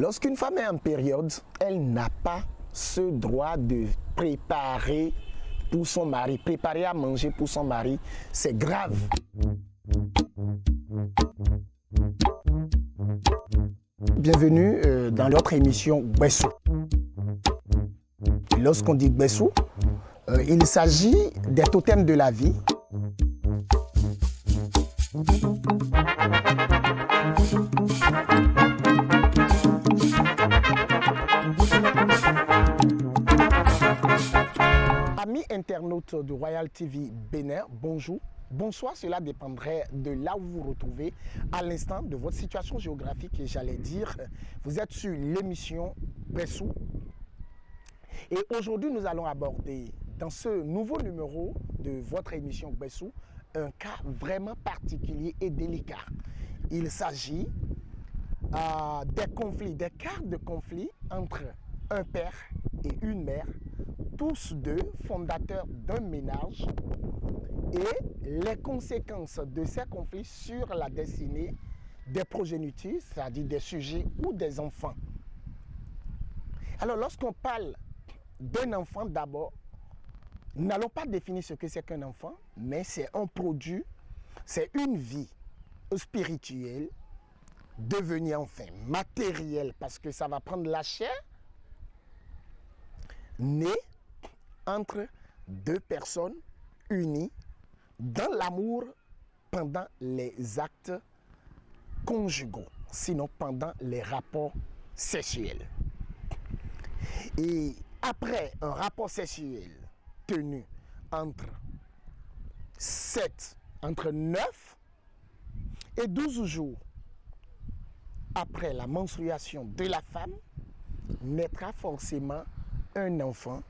Lorsqu'une femme est en période, elle n'a pas ce droit de préparer pour son mari, préparer à manger pour son mari, c'est grave. Bienvenue dans notre émission Gbessou. Lorsqu'on dit Gbessou, il s'agit des totems de la vie. Amis internautes de Royal TV Bénin, bonjour. Bonsoir, cela dépendrait de là où vous vous retrouvez à l'instant de votre situation géographique et j'allais dire, vous êtes sur l'émission Gbessou. Et aujourd'hui, nous allons aborder dans ce nouveau numéro de votre émission Gbessou un cas vraiment particulier et délicat. Il s'agit des conflits, des cas de conflit entre un père et une mère, tous deux fondateurs d'un ménage, et les conséquences de ces conflits sur la destinée des progénitures, c'est-à-dire des sujets ou des enfants. Alors, lorsqu'on parle d'un enfant d'abord, n'allons pas définir ce que c'est qu'un enfant, mais c'est un produit, c'est une vie spirituelle devenue enfin matérielle, parce que ça va prendre la chair, née entre deux personnes unies dans l'amour pendant les actes conjugaux, sinon pendant les rapports sexuels. Et après un rapport sexuel tenu entre 9 et 12 jours après la menstruation de la femme, naîtra forcément un enfant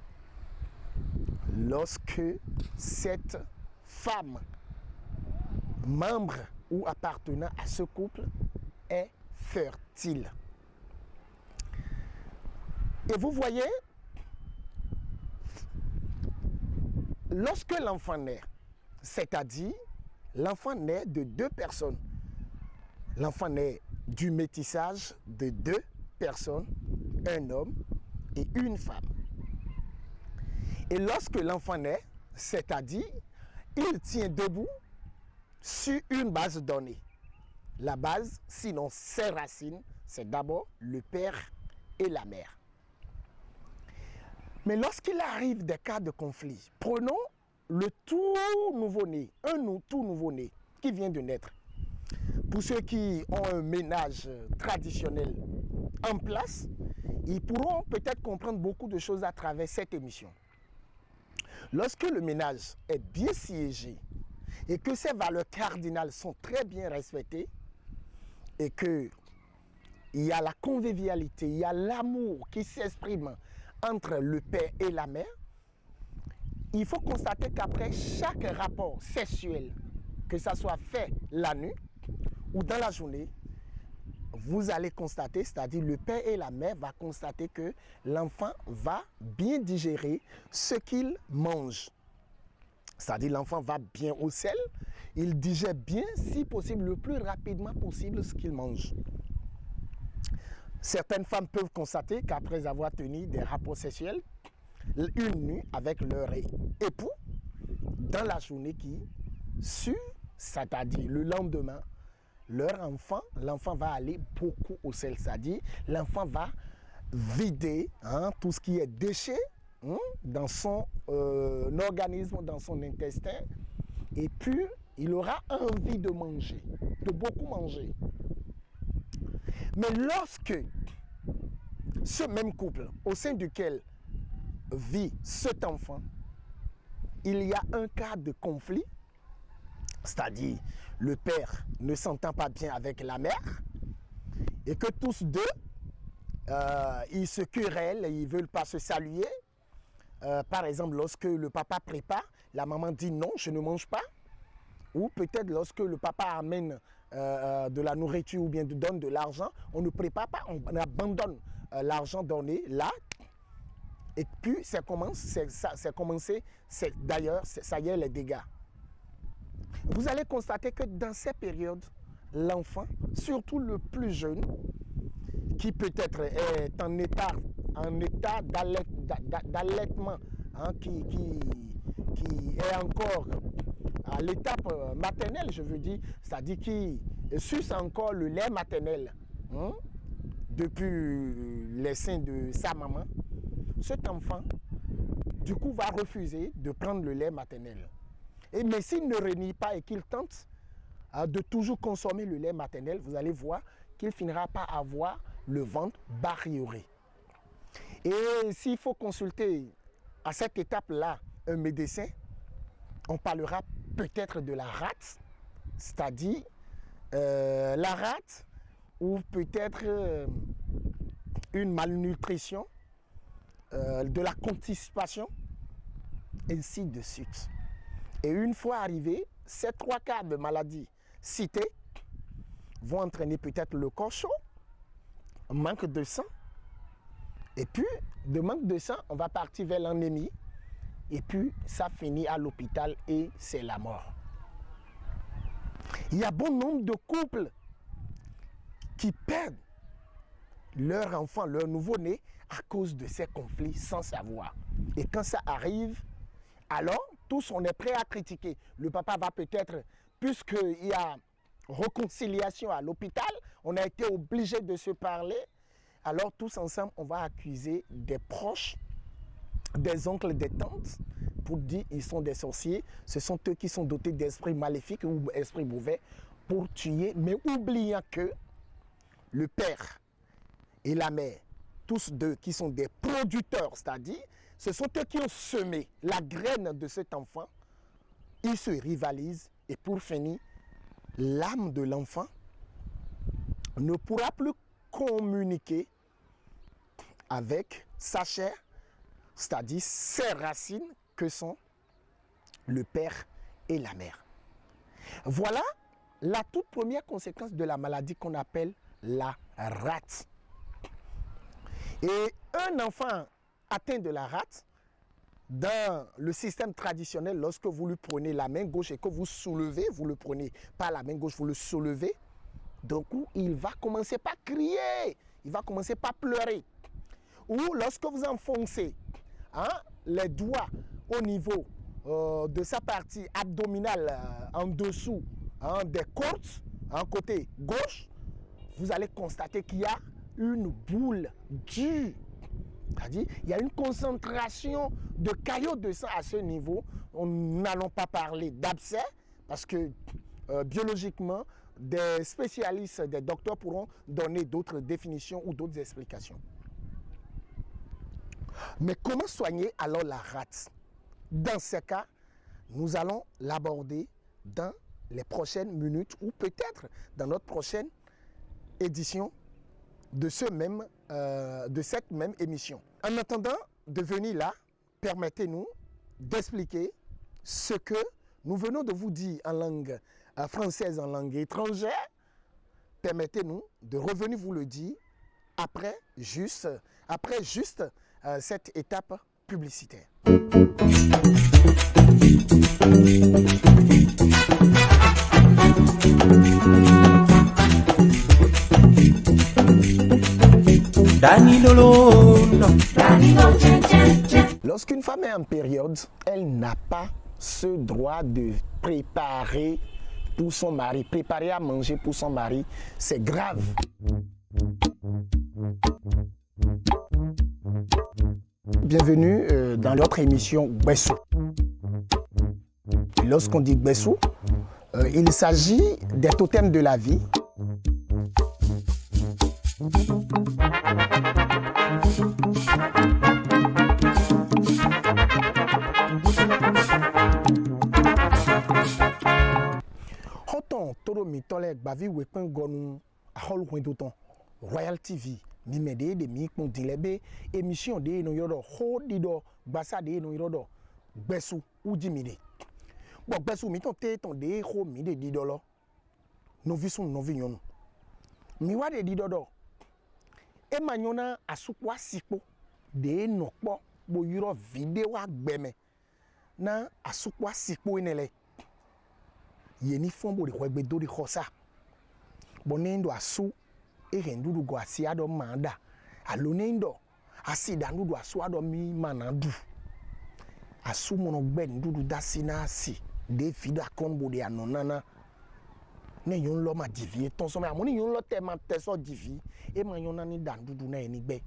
lorsque cette femme, membre ou appartenant à ce couple, est fertile. Et vous voyez, lorsque l'enfant naît, c'est-à-dire l'enfant naît de deux personnes, l'enfant naît du métissage de deux personnes, un homme et une femme. Et lorsque l'enfant naît, c'est-à-dire il tient debout sur une base donnée. La base, sinon ses racines, c'est d'abord le père et la mère. Mais lorsqu'il arrive des cas de conflit, prenons le tout nouveau-né, tout nouveau-né qui vient de naître. Pour ceux qui ont un ménage traditionnel en place, ils pourront peut-être comprendre beaucoup de choses à travers cette émission. Lorsque le ménage est bien siégé et que ses valeurs cardinales sont très bien respectées et qu'il y a la convivialité, il y a l'amour qui s'exprime entre le père et la mère, il faut constater qu'après chaque rapport sexuel, que ça soit fait la nuit ou dans la journée, vous allez constater, c'est-à-dire le père et la mère vont constater que l'enfant va bien digérer ce qu'il mange. C'est-à-dire l'enfant va bien au sel, il digère bien, si possible, le plus rapidement possible ce qu'il mange. Certaines femmes peuvent constater qu'après avoir tenu des rapports sexuels, une nuit avec leur époux, dans la journée qui suit, c'est-à-dire le lendemain, l'enfant va aller beaucoup au sel, c'est-à-dire l'enfant va vider tout ce qui est déchet dans son organisme, dans son intestin, et puis il aura envie de manger, de beaucoup manger. Mais lorsque ce même couple au sein duquel vit cet enfant, il y a un cas de conflit, c'est-à-dire le père ne s'entend pas bien avec la mère et que tous deux, ils se querellent, ils ne veulent pas se saluer. Par exemple, lorsque le papa prépare, la maman dit non, je ne mange pas. Ou peut-être lorsque le papa amène de la nourriture ou bien donne de l'argent, on ne prépare pas, on abandonne l'argent donné là. Et puis, d'ailleurs, ça y est les dégâts. Vous allez constater que dans ces périodes, l'enfant, surtout le plus jeune, qui peut-être est en état d'allaitement, hein, qui est encore à l'étape maternelle, je veux dire, c'est-à-dire qui suce encore le lait maternel, hein, depuis les seins de sa maman, cet enfant, du coup, va refuser de prendre le lait maternel. Mais s'il ne renie pas et qu'il tente de toujours consommer le lait maternel, vous allez voir qu'il finira par avoir le ventre bariolé. Et s'il faut consulter à cette étape-là un médecin, on parlera peut-être de la rate, c'est-à-dire la rate ou peut-être une malnutrition, de la constipation, ainsi de suite. Et une fois arrivé, ces 3 cas de maladies citées vont entraîner peut-être le corps chaud, manque de sang, et puis de manque de sang, on va partir vers l'anémie, et puis ça finit à l'hôpital et c'est la mort. Il y a bon nombre de couples qui perdent leur enfant, leur nouveau-né, à cause de ces conflits sans savoir. Et quand ça arrive, alors tous on est prêt à critiquer. Le papa va peut-être, puisqu'il y a réconciliation à l'hôpital, on a été obligé de se parler, alors tous ensemble on va accuser des proches, des oncles, des tantes, pour dire qu'ils sont des sorciers. Ce sont eux qui sont dotés d'esprits maléfiques ou esprits mauvais pour tuer, mais oubliant que le père et la mère, tous deux qui sont des producteurs, c'est-à-dire, ce sont eux qui ont semé la graine de cet enfant. Ils se rivalisent et pour finir, l'âme de l'enfant ne pourra plus communiquer avec sa chair, c'est-à-dire ses racines que sont le père et la mère. Voilà la toute première conséquence de la maladie qu'on appelle la rate. Et un enfant atteint de la rate, dans le système traditionnel, lorsque vous lui prenez la main gauche et que vous soulevez, vous le prenez par la main gauche, vous le soulevez, d'un coup, il va commencer par crier, il va commencer par pleurer. Ou lorsque vous enfoncez les doigts au niveau de sa partie abdominale en dessous des côtes, côté gauche, vous allez constater qu'il y a une boule dure. C'est-à-dire il y a une concentration de caillots de sang à ce niveau. Nous n'allons pas parler d'abcès parce que biologiquement, des spécialistes, des docteurs pourront donner d'autres définitions ou d'autres explications. Mais comment soigner alors la rate? Dans ce cas, nous allons l'aborder dans les prochaines minutes ou peut-être dans notre prochaine édition de cette même émission. En attendant de venir là, permettez-nous d'expliquer ce que nous venons de vous dire en langue française, en langue étrangère. Permettez-nous de revenir vous le dire après juste cette étape publicitaire. Lorsqu'une femme est en période, elle n'a pas ce droit de préparer pour son mari. Préparer à manger pour son mari, c'est grave. Bienvenue dans notre émission Gbessou. Lorsqu'on dit Gbessou, il s'agit des totems de la vie. Hoton toro mitole gbavi wepen gonu ahol wendoton Royal TV mi mede de mi pon dilebe émission de no yodo ho dido gbasa de no yodo Gbessou ujimide bo Gbessou mi ton te ton de ho mi de didolo no visun no vinyonu mi wa de didodo e manyona asukwa sipo de no po bo yuro video agbeme na asukwa sipo enele yeni fombo de kwegbe do de khosa bonendo asu ndudu go asi ado manda alone ndo asi da ndudu asu ado mi manadu asu mono gbe ndudu dasina asi de fida konbo de anonana ne yon lo ma divie ton so me amoni yon lo te ma te so divi e ma yon nani da ndudu na eni gbe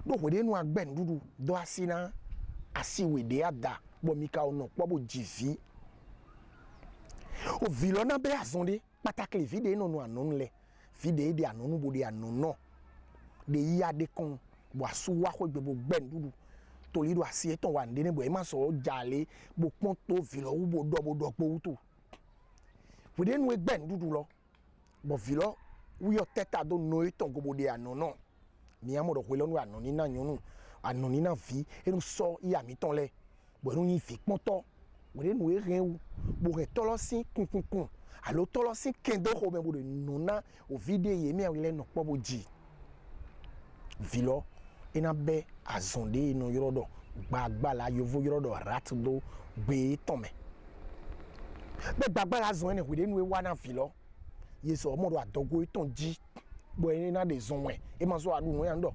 do we de nu agbe ndudu do asina asi we de ada bo mi ka ono po bo divi o vilona be azonde pataki vide no no anonle vide de anonu bo de anono de ya de kon bo asu wa ko gbe bo gbe ndudu to lido asi eton wa ndene bo e ma so jale bo pon to vilo wo bo do po to we de nu gbe ndudu lo bo vilo wi yo teta do no eton go bo de anono mi amo do we lo nu anoni na nyonu anoni na vi e nu so iya mi ton le bo nu yin fi pon to we de nu e ren bo re tolosin kunkun alo tolosin kendo ko me bo de nona o vide ye mi awile no po bo ji vilo ina be azonde no yorodo gbagba la yovo yorodo rat do gbe ton me be gbagba la zon ene we de nu e wa na vilo ye so mo do adogo iton ji bo ene na de zon we e ma so adu no ya ndo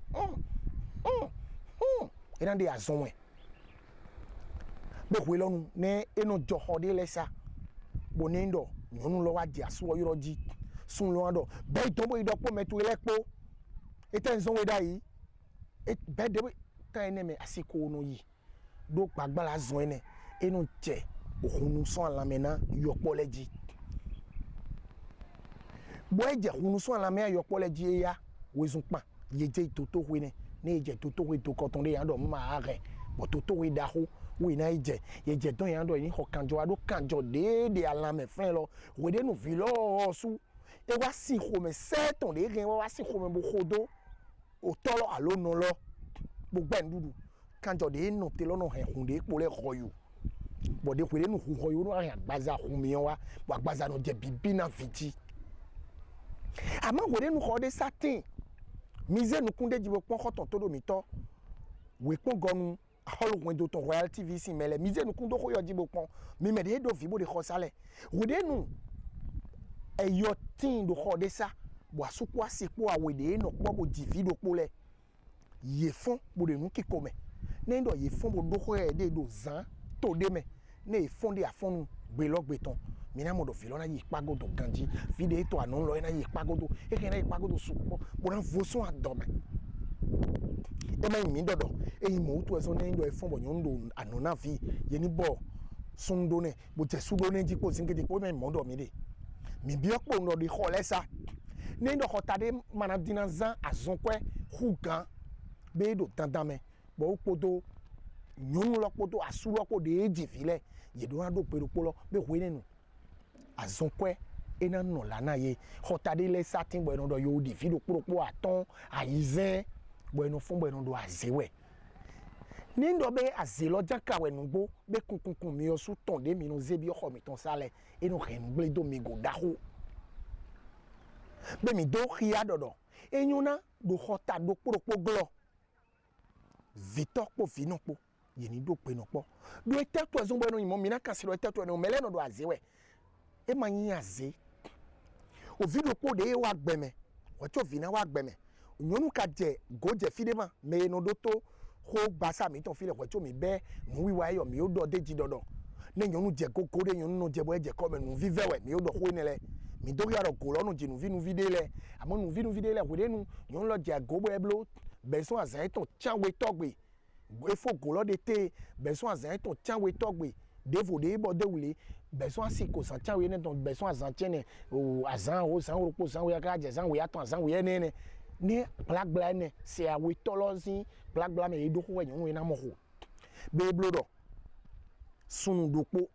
ina de azon we be we lonu ne eno joho de lesa bo ne ndo nyonu lo wa di aso yoro ji sun lo ando be to bo idopo metu elepo eten zon we dai e be de ta ene me asiko no yi do gbagba la zon ene eno je ohunu so alamena yopo leji bo eje ohunu so alamena yopo leji ya wezun pa yeje itoto we ne eje toto we to koton de ando ma are bo toto we da ho we na eje yeje don ando ni ho kanjo ado kanjo de alame flen lo we de nu vilo su e wa si ho me seton de ren wa si ho me bo khodo o tolo alo no lo bo gbe ndudu kanjo de no te lo no he hun de po le royo bo de kwere nu hu royo no agbaza hu mi wa bo agbaza no je bibi na fiti ama we de nu ho de satin mize nu kunde jibo pon khoton todo mi to we pon gonu hol wendo ton Royal TV si mele mize nu kundo ko yo jibo pon mi me de do fi bo de khosale we de nu e yo tin do ho de sa bo asupo asipo awede no po bo divi do po le ye fon bo de nu kiko me ne ndo ye fon bo do ho e de do zan to de me ne fon de afonu gbe lo gbe ton mi na mo do filo na yi pagodo ganji video to anon lo na yi pagodo e ke na yi pagodo supo bo na voson adome e ma mi dodo e mo to eso ne ndo e fon bo nyondo anona fi ye ni bo sundo ne bo je sudo ne ji po sinke ji po me mo do mi de mi bi opo ndo di ho lesa ne ndo hotade mana dinazan azonkwe hugan be do tandame bo podo nyonu lo podo asuro ko de eji file ye do ando pero polo be we nenu azonkwe ena no lana ye hotade lesa tin bo ndo yo di fido poropo aton ayizen bo eno fun bo eno do azewe ni ndo be azelo janka we nugbo be kunkun mi osu ton de mi no zebi oho mi ton sale eno remble do mi go daho be mi do khia dodo enyuna do hota do poropo glo Victor po fino po ye ni do pe no po do eteto ezon bo eno imo mi na kasi do eteto eno mele no do azewe e ma yin aze o video po de wa gbeme o cho vina wa gbeme nyonu ka je goje fidema me no do to ho gbasa mi ton file ko cho mi be nu wiwa yo mi o do deji dodo ne nyonu je koko de nyonu no je bo je ko me nu vivewe mi o do ho nele mi do yaro ko lo nu jinu vinu videle amo nu vinu videle we de nu nyonu lo je go bo eblo beson azan ton chanwe togbe e fo go lo de te beson azan ton chanwe togbe devo de bo de wule beson asiko san chanwe ne ton beson azan tiene o azan o san o po san we ka je san we aton san we ne ni blagbla ne se awe tolozi blagbla me edo ko nyonu ina mo ho be blodo sunu dopo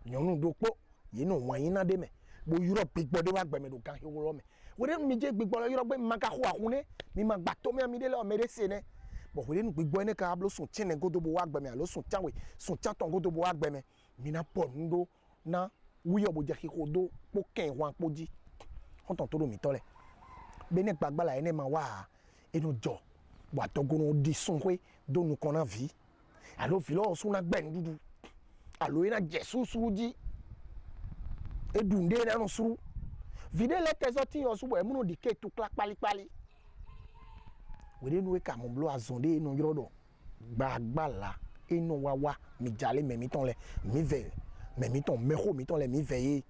nyonu dopo ye no wan yin na de me bo Europe gbigbo de wa gbe me do kan he wo me we de mi je gbigbo lo Europe ma ka ho akune mi ma gba to me mi de le o me de se ne bo we de nu gbigbo ne ka ablo sun chene godo bo wa gbe me alo sun chanwe sun chaton godo bo wa gbe me mi na po ndo na wi obo je ki ko do po ken wan poji on ton to do mi tole bene gbagbala ene ma wa enu jo wa togono di sunwe do nu kona vi alo filo so na gbe ndudu alo ina jesu suji edunde na no suru Vider les trésors ti yo subo e muno di ke tout clac pali pali. Wede nou e ka mon blo azonde e non yodo. Bagba la e non wawa mi jale me mi ton le mi ve me mi ton me ho mi ton le mi veye.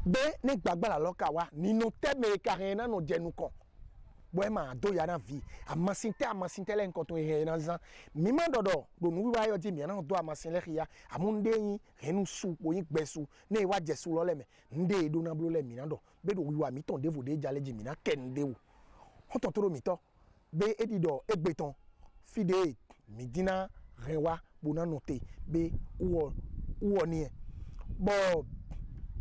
Be ne gbagba la loka wa ni no te me karena no jenu kon. Boy ma do ya na vie amasinte le nkoto e na zan mi ma dodo do nu wa yo di mi na do amasinte le ya amunde yin renu su po yin gbesu ne wa jesu lo le me nde do na blo le mi na do be do wi wa mi ton de vo de jale ji mi na kende wo on ton toro mi to be edido egbeton fide mi dina rewa bona noter be ou ni bon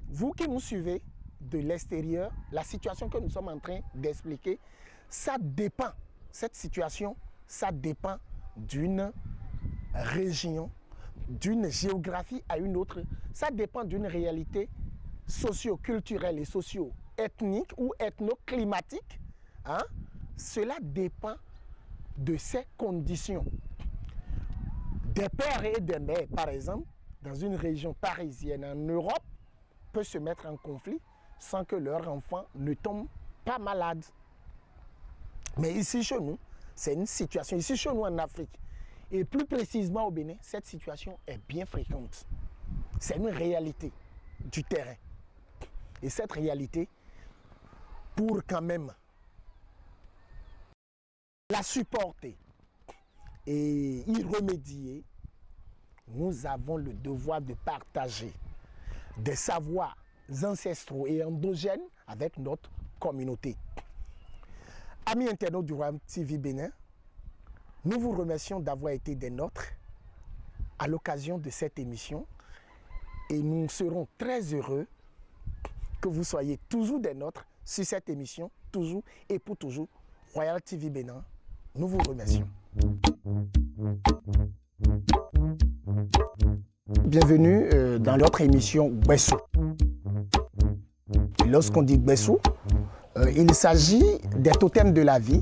vous qui nous suivez de l'extérieur, la situation que nous sommes en train d'expliquer, ça dépend, cette situation, ça dépend d'une région, d'une géographie à une autre, ça dépend d'une réalité socio-culturelle et socio-ethnique ou ethno-climatique. Hein? Cela dépend de ces conditions. Des pères et des mères, par exemple, dans une région parisienne en Europe, peuvent se mettre en conflit sans que leur enfant ne tombe pas malade. Mais ici chez nous, c'est une situation, ici chez nous en Afrique, et plus précisément au Bénin, cette situation est bien fréquente. C'est une réalité du terrain. Et cette réalité, pour quand même la supporter et y remédier, nous avons le devoir de partager des savoirs ancestraux et endogènes avec notre communauté. Amis internautes du Royaume TV Bénin, nous vous remercions d'avoir été des nôtres à l'occasion de cette émission et nous serons très heureux que vous soyez toujours des nôtres sur cette émission, toujours et pour toujours. Royal TV Bénin, nous vous remercions. Bienvenue dans notre émission Gbessou. Lorsqu'on dit Gbessou, il s'agit des totems de la vie.